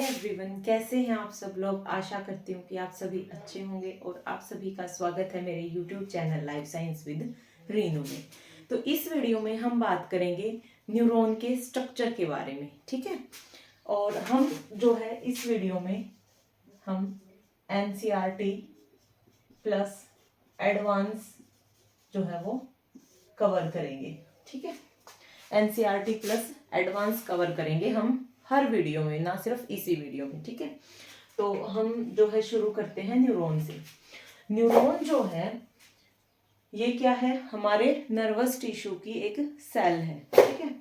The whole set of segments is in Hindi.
एवरीवन, कैसे हैं आप सब लोग। आशा करती हूँ कि आप सभी अच्छे होंगे और आप सभी का स्वागत है मेरे YouTube channel life science with Reenu में। तो इस वीडियो में हम बात करेंगे न्यूरॉन के स्ट्रक्चर के बारे में, ठीक है। और हम जो है इस वीडियो में हम एनसीईआरटी प्लस एडवांस जो है वो कवर करेंगे, ठीक है। एनसीईआरटी प्लस एडवांस कवर करेंगे हम हर वीडियो में, ना सिर्फ इसी वीडियो में, ठीक है। तो हम जो है शुरू करते हैं न्यूरॉन से। न्यूरॉन जो है ये क्या है, हमारे नर्वस टिश्यू की एक सेल है, ठीक है।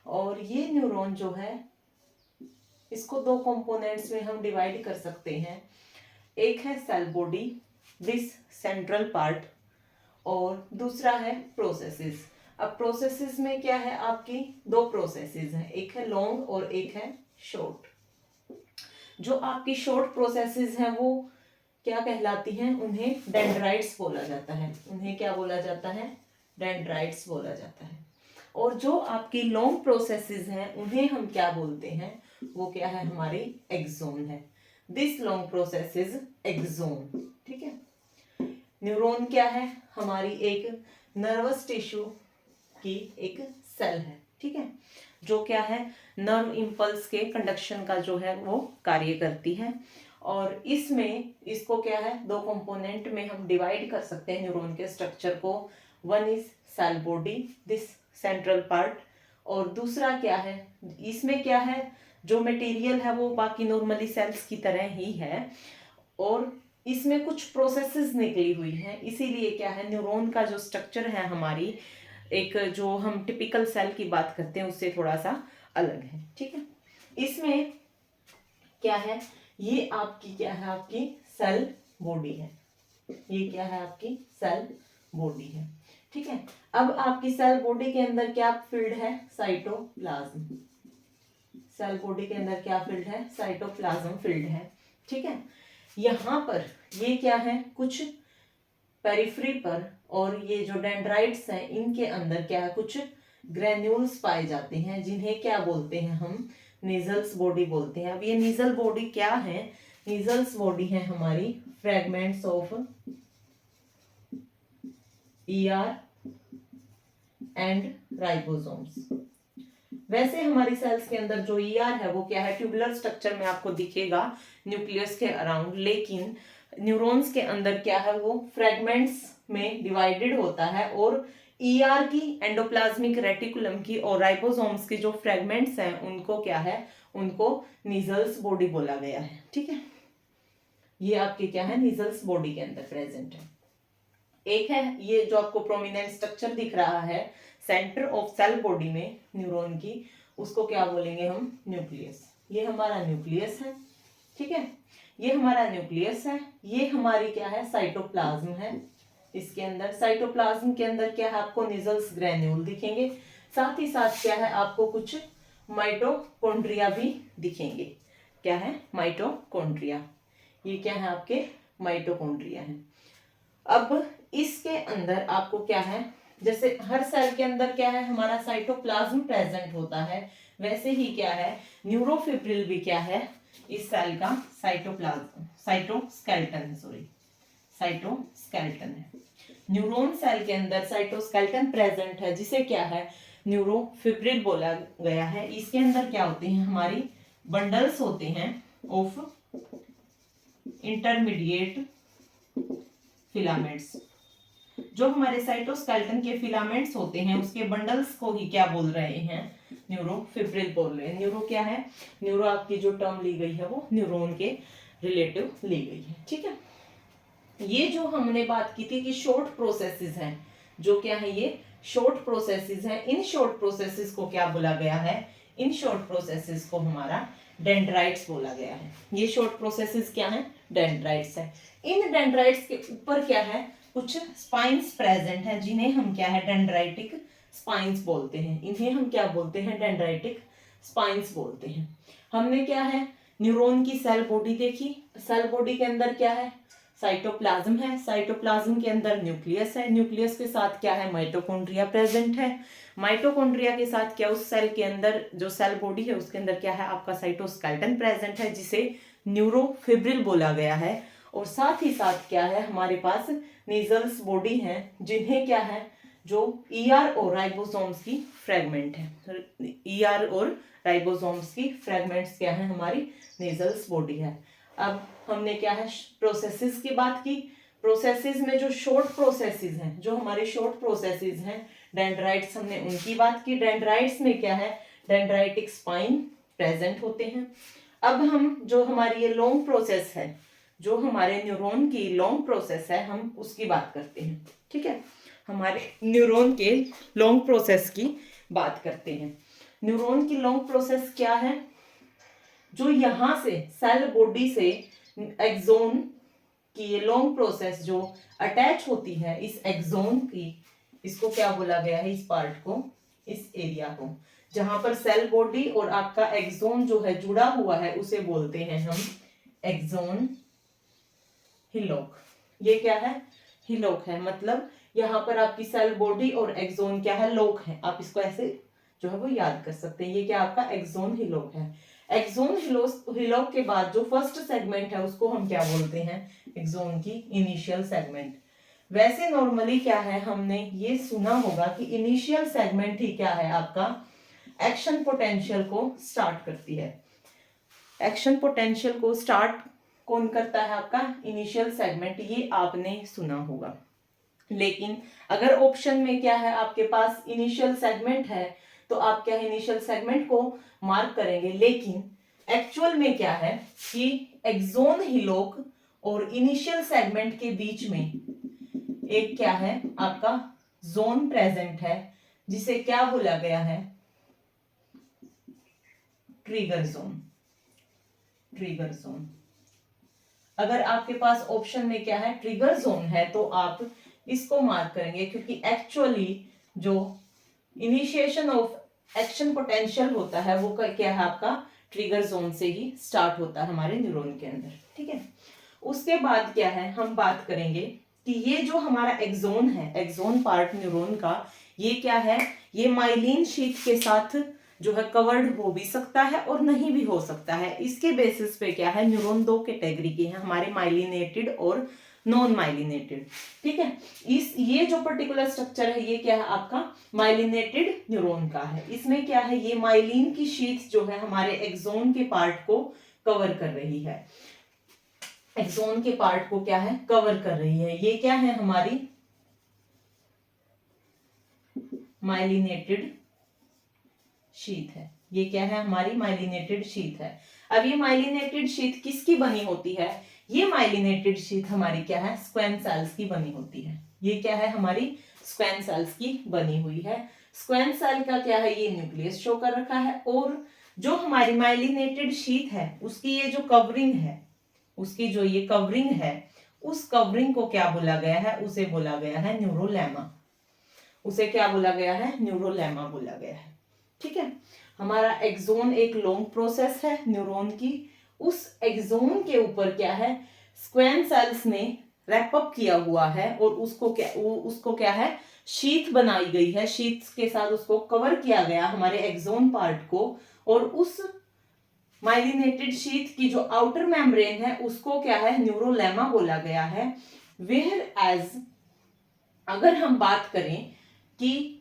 और ये न्यूरॉन जो है इसको दो कंपोनेंट्स में हम डिवाइड कर सकते हैं। एक है cell body, this central part, और दूसरा है प्रोसेसेस। अब प्रोसेसेस में क्या है, आपकी दो प्रोसेसेस हैं, एक है लॉन्ग और एक है शॉर्ट। जो आपकी शॉर्ट प्रोसेसेस हैं वो क्या कहलाती हैं, उन्हें डेंड्राइट्स बोला जाता है। उन्हें क्या बोला जाता है, डेंड्राइट्स बोला जाता है। और जो आपकी लॉन्ग प्रोसेसेस हैं उन्हें हम क्या बोलते हैं, वो क्या है, हमारी एक्सोन है। This long process is axon, ठीक है। न्यूरॉन क्या है, हमारी एक नर्वस टिश्यू की एक सेल है, ठीक है, जो क्या है नर्व इंपल्स के कंडक्शन का जो है वो कार्य करती है। और इसमें इसको क्या है, दो कंपोनेंट में हम डिवाइड कर सकते हैं न्यूरॉन के स्ट्रक्चर को। One is cell body, this central part, और दूसरा क्या है, इसमें क्या है, जो मटेरियल है वो बाकी नॉर्मली सेल्स की तरह ही है, और इसमें कुछ प्रोसेसेस निकली हुई हैं। इसीलिए क्या है, न्यूरॉन का जो स्ट्रक्चर है हमारी एक जो हम टिपिकल सेल की बात करते हैं उससे थोड़ा सा अलग है, ठीक है। इसमें क्या है, ये आपकी क्या है, आपकी सेल बॉडी है। ये क्या है, आपकी सेल बॉडी है, ठीक है। अब आपकी सेल बॉडी के अंदर क्या फील्ड है, साइटोप्लाज्म। सेल बॉडी के अंदर क्या फील्ड है, साइटोप्लाज्म फील्ड है, ठीक है। यहाँ पर ये क्या है, कुछ पेरिफ्री पर, और ये जो डेंड्राइट्स हैं इनके अंदर क्या है, कुछ ग्रेन्यूल्स पाए जाते हैं, जिन्हें क्या बोलते हैं हम, नीजल्स बॉडी बोलते हैं। अब ये नीजल बॉडी क्या है, नीजल्स बॉडी है हमारी fragments of ER and ribosomes. वैसे हमारी सेल्स के अंदर जो ईआर है वो क्या है, ट्यूबुलर स्ट्रक्चर में आपको दिखेगा न्यूक्लियस के अराउंड, लेकिन न्यूरॉन्स के अंदर क्या है, वो फ्रेगमेंट्स में डिवाइडेड होता है। और ईआर की, एंडोप्लाज्मिक रेटिकुलम की, और राइबोसोम्स की जो फ्रेगमेंट्स हैं उनको क्या है, उनको नीजल्स बॉडी बोला गया है, ठीक है। ये आपके क्या है, नीजल्स बॉडी के अंदर प्रेजेंट है। एक है ये जो आपको प्रोमिनेंट स्ट्रक्चर दिख रहा है सेंटर ऑफ सेल बॉडी में न्यूरॉन की, उसको क्या बोलेंगे हम, न्यूक्लियस। ये हमारा न्यूक्लियस है, ठीक है। ये हमारा न्यूक्लियस है। ये हमारी क्या है, साइटोप्लाज्म है। इसके अंदर साइटोप्लाज्म के अंदर क्या है, आपको निजल्स ग्रेन्यूल दिखेंगे। साथ ही साथ क्या है, आपको कुछ माइटोकॉन्ड्रिया भी दिखेंगे। क्या है, माइटोकॉन्ड्रिया। ये क्या है, आपके माइटोकॉन्ड्रिया है। अब इसके अंदर आपको क्या है, जैसे हर सेल के अंदर क्या है, हमारा साइटोप्लाज्म प्रेजेंट होता है, वैसे ही क्या है, न्यूरोफिब्रिल भी क्या है, इस सेल का साइटोप्लाज्म, साइटोस्केलेटन, सॉरी साइटोस्केलेटन है। न्यूरॉन सेल के अंदर साइटोस्केलेटन प्रेजेंट है, जिसे क्या है, न्यूरोफिब्रिल बोला गया है। इसके अंदर क्या होते हैं, हमारी बंडल्स होते हैं ऑफ इंटरमीडिएट फिलामेंट्स। जो हमारे साइटोस्केलेटन के फिलामेंट्स होते हैं उसके बंडल्स को ही क्या बोल रहे हैं, न्यूरोफिब्रिल बोल रहे हैं। न्यूरो क्या है, न्यूरो आपकी जो टर्म ली गई है वो न्यूरॉन के रिलेटिव ली गई है, ठीक है। ये जो हमने बात की थी कि शॉर्ट प्रोसेसेस हैं, जो क्या है, ये शॉर्ट प्रोसेसेस हैं। इन शॉर्ट प्रोसेसेस को क्या बोला गया है, इन शॉर्ट प्रोसेसेस को हमारा डेंड्राइट्स बोला गया है। ये शॉर्ट प्रोसेसेस क्या है, डेंड्राइट्स है। इन डेंड्राइट्स के ऊपर क्या है, कुछ स्पाइंस प्रेजेंट हैं, जिन्हें हम क्या है, डेंड्राइटिक स्पाइंस बोलते हैं। इन्हें हम क्या बोलते हैं, डेंड्राइटिक स्पाइंस बोलते हैं। हमने क्या है, न्यूरॉन की सेल बॉडी देखी। सेल बॉडी के अंदर क्या है, साइटोप्लाज्म है, साइटोप्लाज्म के अंदर न्यूक्लियस है, न्यूक्लियस के साथ क्या है, माइटोकॉन्ड्रिया प्रेजेंट है, माइटोकॉन्ड्रिया के साथ क्या, उस सेल के अंदर जो सेल बॉडी है उसके अंदर क्या है, आपका साइटोस्केलेटन प्रेजेंट है जिसे न्यूरोफिब्रिल बोला गया है। और साथ ही साथ क्या है, हमारे पास नीजल्स बॉडी है जिन्हें क्या है, जो ईआर और राइबोसोम्स की फ्रेगमेंट है, ईआर और राइबोसोम्स की फ्रेगमेंट्स क्या है, हमारी नेजल्स बॉडी है। अब हमने क्या है, प्रोसेसेस की बात की। प्रोसेसेस में जो शॉर्ट प्रोसेसेस हैं, जो हमारे शॉर्ट प्रोसेसेस हैं, डेंड्राइट्स, हमने उनकी बात की। डेंड्राइट्स में क्या है, डेंड्राइटिक स्पाइन प्रेजेंट होते हैं। अब हम जो हमारी ये लॉन्ग प्रोसेस है, जो हमारे न्यूरॉन की लॉन्ग प्रोसेस है, हम उसकी बात करते हैं। ठीक है, हमारे न्यूरॉन के लॉन्ग प्रोसेस की बात करते हैं। न्यूरॉन की लॉन्ग प्रोसेस क्या है, जो यहां से सेल बॉडी से एक्सोन की ये लॉन्ग प्रोसेस जो अटैच होती है इस एक्सोन की, इसको क्या बोला गया है, इस पार्ट को, इस एरिया को जहां पर सेल बॉडी और आपका एक्सोन जो है जुड़ा हुआ है उसे बोलते हैं हम एक्सोन हिलोक। ये क्या है, हिलोक है, मतलब यहाँ पर आपकी सेल बॉडी और एक्सोन क्या है, लोक है। आप इसको ऐसे जो है वो याद कर सकते हैं। ये क्या आपका एक्सोन हिलोक है। एक्सोन हिलोक के बाद जो फर्स्ट सेगमेंट है उसको हम क्या बोलते हैं, एक्सोन की इनिशियल सेगमेंट। वैसे नॉर्मली क्या है, हमने ये सुना होगा कि इनिशियल सेगमेंट ही क्या है, आपका एक्शन पोटेंशियल को स्टार्ट करती है। एक्शन पोटेंशियल को स्टार्ट कौन करता है, आपका इनिशियल सेगमेंट, ये आपने सुना होगा। लेकिन अगर ऑप्शन में क्या है, आपके पास इनिशियल सेगमेंट है तो आप क्या है, इनिशियल सेगमेंट को मार्क करेंगे। लेकिन एक्चुअल में क्या है कि एक्सोन हिलोक और इनिशियल सेगमेंट के बीच में एक क्या है, आपका जोन प्रेजेंट है जिसे क्या बोला गया है, ट्रिगर जोन। ट्रिगर जोन, अगर आपके पास ऑप्शन में क्या है, ट्रिगर जोन है, तो आप इसको मार्क करेंगे क्योंकि एक्चुअली जो इनिशिएशन ऑफ एक्शन पोटेंशियल होता है वो क्या है, आपका ट्रिगर जोन से ही स्टार्ट होता है हमारे न्यूरॉन के अंदर। ठीक है, उसके बाद क्या है, हम बात करेंगे कि ये जो हमारा एक्सोन है, एक्सोन पार्ट न्यूरॉन का, ये क्या है, ये माइलिन शीट के साथ जो है कवर्ड हो भी सकता है और नहीं भी हो सकता है। इसके बेसिस पे क्या है, न्यूरॉन दो कैटेगरी के हैं हमारे, माइलिनेटेड और नॉन माइलिनेटेड। ठीक है, इस ये जो पर्टिकुलर स्ट्रक्चर है ये क्या है, आपका माइलिनेटेड न्यूरॉन का है। इसमें क्या है, ये माइलिन की शीट जो है हमारे एक्सोन के पार्ट को कवर कर रही है, एक्सोन के पार्ट को क्या है, कवर कर रही है। ये क्या है, हमारी माइलिनेटेड शीट है। ये क्या है, हमारी माइलिनेटेड शीट है। अब ये माइलिनेटेड शीट किसकी बनी होती है, ये माइलिनेटेड शीट हमारी क्या है, स्क्वैन सेल्स की बनी होती है। ये क्या है, हमारी स्क्वैन सेल्स की बनी हुई है। स्क्वैन सेल का क्या है, ये न्यूक्लियस शो कर रखा है। और जो हमारी माइलिनेटेड शीट है उसकी ये जो कवरिंग है, उसकी जो ये कवरिंग है, उस कवरिंग को क्या बोला गया है, उसे बोला गया है न्यूरोलेमा। उसे क्या बोला गया है, न्यूरोलेमा बोला गया है। ठीक है, हमारा एक्सोन एक लॉन्ग प्रोसेस है न्यूरॉन की। उस एक्सोन के ऊपर क्या है, स्क्वैन सेल्स ने रैप अप किया हुआ है और उसको क्या है, शीथ बनाई गई है। शीथ के साथ उसको कवर किया गया हमारे एक्सोन पार्ट को। और उस माइलिनेटेड शीथ की जो आउटर मेम्ब्रेन है उसको क्या है, न्यूरोलेमा बोला गया है। वेयर एज अगर हम बात करें कि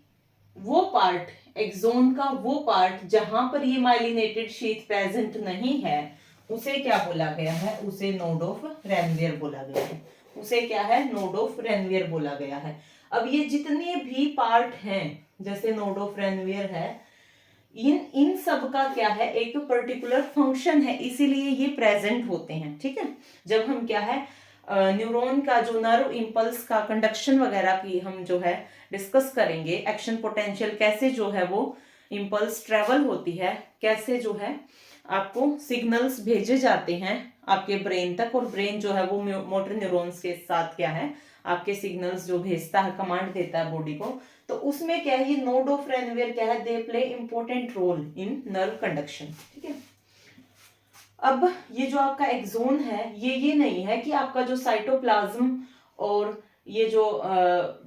वो पार्ट, एक्सोन का वो पार्ट जहां पर ये माइलिनेटेड शीथ प्रेजेंट नहीं है, उसे क्या बोला गया है, उसे नोड ऑफ रेनवियर बोला गया है। उसे क्या है, नोड ऑफ रेनवियर बोला गया है। अब ये जितने भी पार्ट हैं, जैसे नोड ऑफ रेनवियर है, इन सब का क्या है, एक पर्टिकुलर फंक्शन है, इसीलिए ये प्रेजेंट होते हैं। ठीक है, जब हम क्या है, न्यूरॉन का जो नर्व इंपल्स का कंडक्शन वगैरह की हम जो है डिस्कस करेंगे, एक्शन पोटेंशियल कैसे जो है वो इंपल्स ट्रेवल होती है, कैसे जो है आपको सिग्नल्स भेजे जाते हैं आपके ब्रेन तक, और ब्रेन जो है वो मोटर न्यूरॉन्स के साथ क्या है, आपके सिग्नल्स जो भेजता है, कमांड देता है बॉडी को। तो उसमें क्या है, ये नोड ऑफ रेनवियर क्या है, they play important role in nerve conduction. ठीक है, अब ये जो आपका एक्सोन है ये नहीं है कि आपका जो साइटोप्लाज्म और ये जो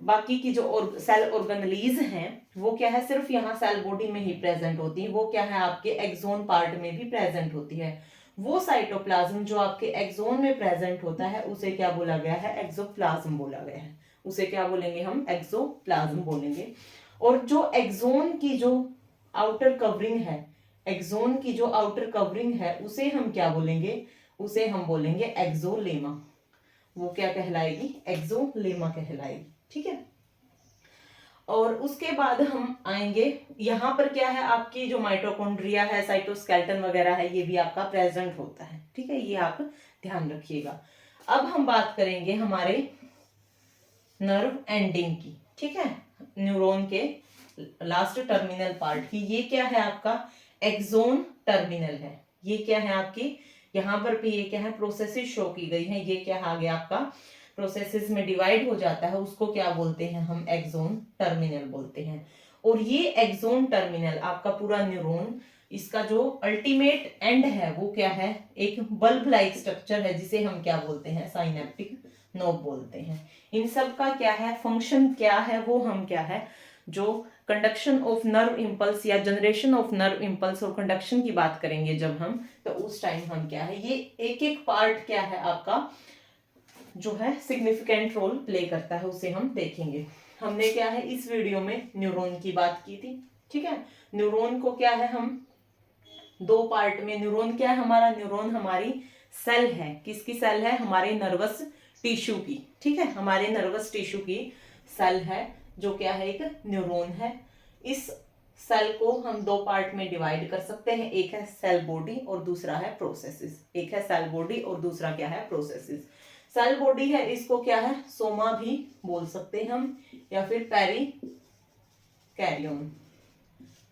बाकी की जो सेल ऑर्गेनेलीज हैं वो क्या है सिर्फ यहाँ सेल बॉडी में ही प्रेजेंट होती है, वो क्या है आपके एक्सोन पार्ट में भी प्रेजेंट होती है। वो साइटोप्लाज्म जो आपके एक्सोन में प्रेजेंट होता है उसे क्या बोला गया है, एक्सोप्लाज्म बोला गया है। उसे क्या बोलेंगे हम, एक्सोप्लाज्म बोलेंगे। और जो एक्सोन की जो आउटर कवरिंग है, एक्सोन की जो आउटर कवरिंग है उसे हम क्या बोलेंगे, उसे हम बोलेंगे एक्सोलेमा। वो क्या कहलाएगी, एक्सोलेमा कहलाएगी। ठीक है। और उसके बाद हम आएंगे यहाँ पर क्या है आपकी जो माइटोकॉन्ड्रिया है, साइटोस्केलेटन वगैरह है, ये भी आपका प्रेजेंट होता है। ठीक है, ये आप ध्यान रखिएगा। अब हम बात करेंगे हमारे नर्व एंडिंग की। ठीक है, न्यूरॉन के लास्ट टर्मिनल पार्ट की। ये क्या है आपका एक्सोन टर्मिनल है। ये क्या है आपकी, यहाँ पर भी ये क्या है प्रोसेसेस शो की गई है। ये क्या आ गया आपका प्रोसेसेस में डिवाइड हो जाता है, उसको क्या बोलते हैं हम, एक्सोन टर्मिनल बोलते हैं। और ये एक्सोन टर्मिनल आपका पूरा न्यूरॉन, इसका जो अल्टीमेट एंड है वो क्या है, एक बल्ब लाइक स्ट्रक्चर है जिसे हम क्या बोलते हैं, साइनेप्टिक नोब बोलते हैं। इन सब का क्या है फंक्शन, क्या है वो हम क्या है, जो कंडक्शन ऑफ नर्व इंपल्स या जनरेशन ऑफ नर्व इंपल्स और कंडक्शन की बात करेंगे जब हम, तो उस टाइम हम क्या है, ये एक एक पार्ट क्या है आपका जो है सिग्निफिकेंट रोल प्ले करता है, उसे हम देखेंगे। हमने क्या है इस वीडियो में न्यूरॉन की बात की थी। ठीक है, न्यूरॉन को क्या है हम दो पार्ट में, न्यूरॉन क्या है हमारा, न्यूरॉन हमारी सेल है। किसकी सेल है, हमारे नर्वस टिश्यू की। ठीक है, हमारे नर्वस टिश्यू की सेल है जो क्या है, एक न्यूरॉन है। इस सेल को हम दो पार्ट में डिवाइड कर सकते हैं, एक है सेल बॉडी और दूसरा है प्रोसेसेस। एक है सेल बॉडी और दूसरा क्या है, प्रोसेसेस। सेल बॉडी है, इसको क्या है सोमा भी बोल सकते हैं हम, या फिर पेरिकैरियोन,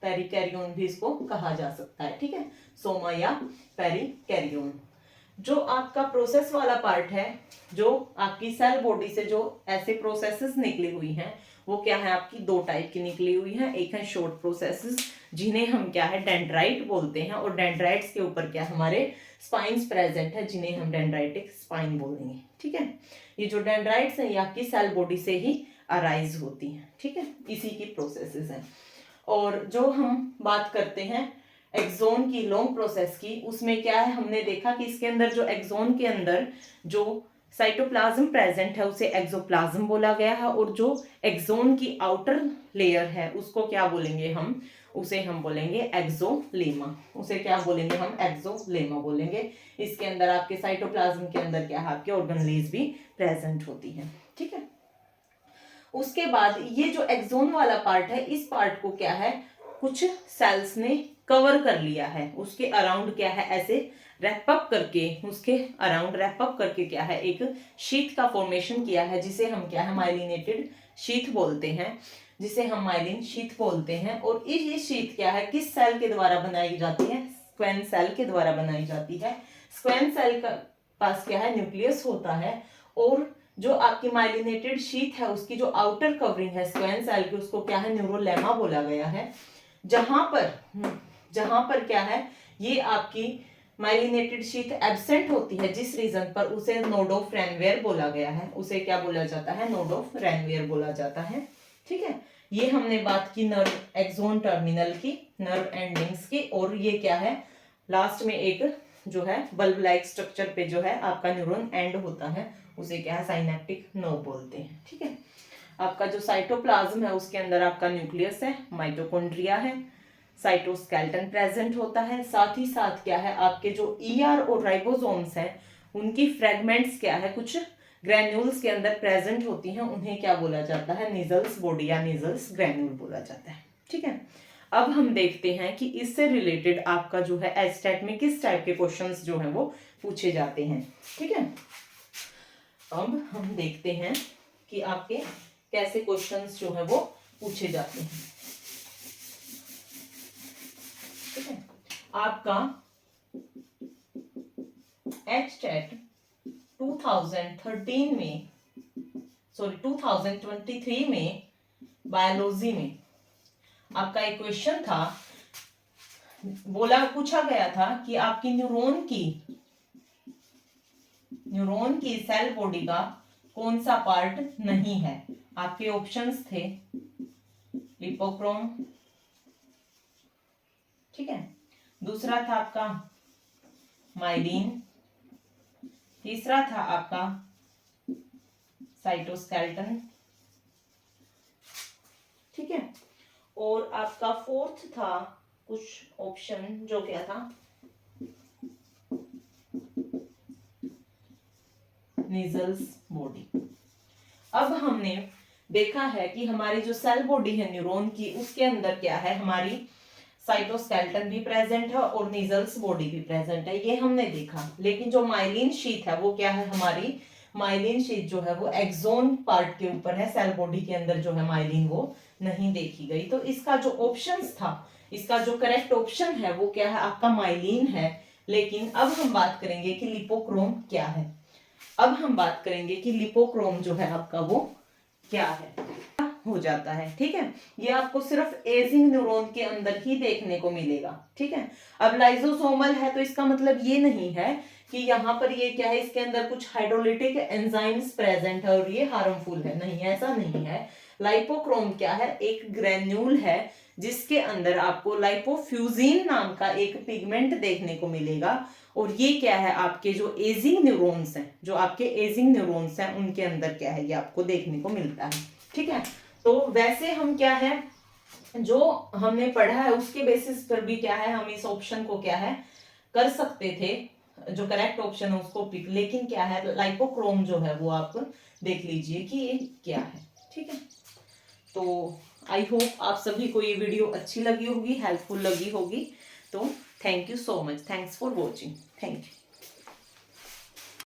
पेरिकैरियोन भी इसको कहा जा सकता है। ठीक है, सोमा या पेरिकैरियोन। जो आपका प्रोसेस वाला पार्ट है, जो आपकी सेल बॉडी से जो ऐसे प्रोसेसेस निकली हुई हैं, वो क्या है आपकी दो टाइप की निकली हुई है। एक है शॉर्ट प्रोसेसेस जिन्हें हम क्या है डेंड्राइट बोलते हैं, और डेंड्राइट्स के ऊपर क्या हमारे स्पाइन्स प्रेजेंट है जिन्हें हम डेंड्राइटिक स्पाइन बोलेंगे। ठीक है, ये जो डेंड्राइट्स हैं ये आपकी सेल बॉडी से ही अराइज होती हैं। ठीक है, इसी की प्रोसेसेस हैं। और जो हम बात करते हैं एक्सोन की लॉन्ग प्रोसेस की, उसमें क्या है हमने देखा कि इसके अंदर जो एक्सोन के अंदर जो साइटोप्लाज्म प्रेजेंट है उसे एक्सोप्लाज्म बोला गया है, और जो एक्सोन की आउटर लेयर है उसको क्या बोलेंगे हम, उसे हम बोलेंगे एक्सोलेमा। उसे क्या बोलेंगे हम, एक्सोलेमा बोलेंगे। इसके अंदर आपके साइटोप्लाज्म के अंदर क्या है आपके ऑर्गेनेलीज भी प्रेजेंट होती है। ठीक है, उसके बाद ये जो एक्सोन वाला पार्ट है, इस पार्ट को क्या है कुछ सेल्स ने कवर कर लिया है। उसके अराउंड क्या है ऐसे रैप अप करके, उसके अराउंड रैप अप करके क्या है एक शीथ का फॉर्मेशन किया है, जिसे हम क्या है माइलिनेटेड शीथ बोलते हैं, जिसे हम माइलिन शीथ बोलते हैं। और ये शीथ क्या है किस सेल के द्वारा बनाई जाती है, स्क्वेन सेल के द्वारा बनाई जाती है। स्क्वेन सेल का पास क्या है न्यूक्लियस होता है, और जो आपकी माइलिनेटेड शीथ है उसकी जो आउटर कवरिंग है स्क्वेन सेल की, उसको क्या है न्यूरोलेमा बोला गया है। जहां पर क्या है ये आपकी माइलिनेटेड शीथ एब्सेंट होती है, जिस रीजन पर उसे नोड ऑफ रैनवेयर बोला गया है, उसे क्या बोला जाता है, नोड ऑफ रैनवेयर बोला जाता है। ठीक है, ये हमने बात की नर्व एक्सोन टर्मिनल की, नर्व एंडिंग्स की। और ये क्या है लास्ट में एक जो है बल्ब लाइक स्ट्रक्चर पे जो है आपका न्यूरॉन एंड होता है, उसे क्या है साइनेप्टिक नर्व बोलते हैं। ठीक है, आपका जो साइटोप्लाज्म है उसके अंदर आपका न्यूक्लियस है, माइटोकॉन्ड्रिया है, साइटोस्केलेटन प्रेजेंट होता है। साथ ही साथ क्या है आपके जो ईआर और राइबोसोम्स हैं उनकी फ्रेगमेंट्स क्या है कुछ ग्रैन्यूल्स के अंदर प्रेजेंट होती हैं, उन्हें क्या बोला जाता है, निजल्स बॉडी या निजल्स ग्रैन्यूल बोला जाता है। ठीक है, अब हम देखते हैं कि इससे रिलेटेड आपका जो है एस्टेट में किस टाइप के क्वेश्चंस जो हैं वो पूछे जाते हैं। ठीक है, अब हम देखते हैं कि आपके कैसे क्वेश्चंस जो है वो पूछे जाते हैं। ठीक है, आपका एस्टेट 2013 में 2023 में बायोलॉजी में आपका एक क्वेश्चन था पूछा गया था कि आपकी न्यूरॉन की सेल बॉडी का कौन सा पार्ट नहीं है। आपके ऑप्शंस थे लिपोक्रोम, ठीक है, दूसरा था आपका माइलिन, तीसरा था आपका साइटोस्केलेटन, ठीक है, और आपका फोर्थ था कुछ ऑप्शन जो क्या था नीजल्स बॉडी। अब हमने देखा है कि हमारी जो सेल बॉडी है न्यूरॉन की, उसके अंदर क्या है, हमारी साइटोस्केलेटन भी प्रेजेंट है और नीजल्स बॉडी भी प्रेजेंट है, ये हमने देखा। लेकिन जो माइलिन शीथ है वो क्या है, हमारी माइलिन शीथ जो है वो एक्सोन पार्ट के ऊपर है, सेल बॉडी के अंदर जो है माइलिन वो नहीं देखी गई। तो इसका जो ऑप्शंस था, इसका जो करेक्ट ऑप्शन है वो क्या है, आपका माइलिन है। लेकिन अब हम बात करेंगे कि लिपोक्रोम क्या है। अब हम बात करेंगे कि लिपोक्रोम जो है आपका वो क्या है, हो जाता है, ठीक है। ये आपको सिर्फ एजिंग न्यूरॉन के अंदर ही देखने को मिलेगा, ठीक है। अब लाइजोसोमल है तो इसका मतलब ये नहीं है कि यहाँ पर ये क्या है, इसके अंदर कुछ हाइड्रोलिटिक एंजाइम्स प्रेजेंट है और ये हार्मफुल है, नहीं, ऐसा नहीं है। लाइपोक्रोम क्या है, एक ग्रेन्यूल है जिसके अंदर आपको लाइपोफ्यूजिन नाम का एक पिगमेंट देखने को मिलेगा। और ये क्या है, आपके जो एजिंग न्यूरॉन्स हैं, जो आपके एजिंग न्यूरॉन्स हैं उनके अंदर क्या है, ये आपको देखने को मिलता है, ठीक है। तो वैसे हम क्या है, जो हमने पढ़ा है उसके बेसिस पर भी क्या है, हम इस ऑप्शन को क्या है कर सकते थे, जो करेक्ट ऑप्शन है उसको पिक। लेकिन क्या है, लाइपोक्रोम जो है वो आप देख लीजिए कि ये क्या है, ठीक है। तो आई होप आप सभी को ये वीडियो अच्छी लगी होगी, हेल्पफुल लगी होगी। तो thank you so much, thanks for watching, thank you.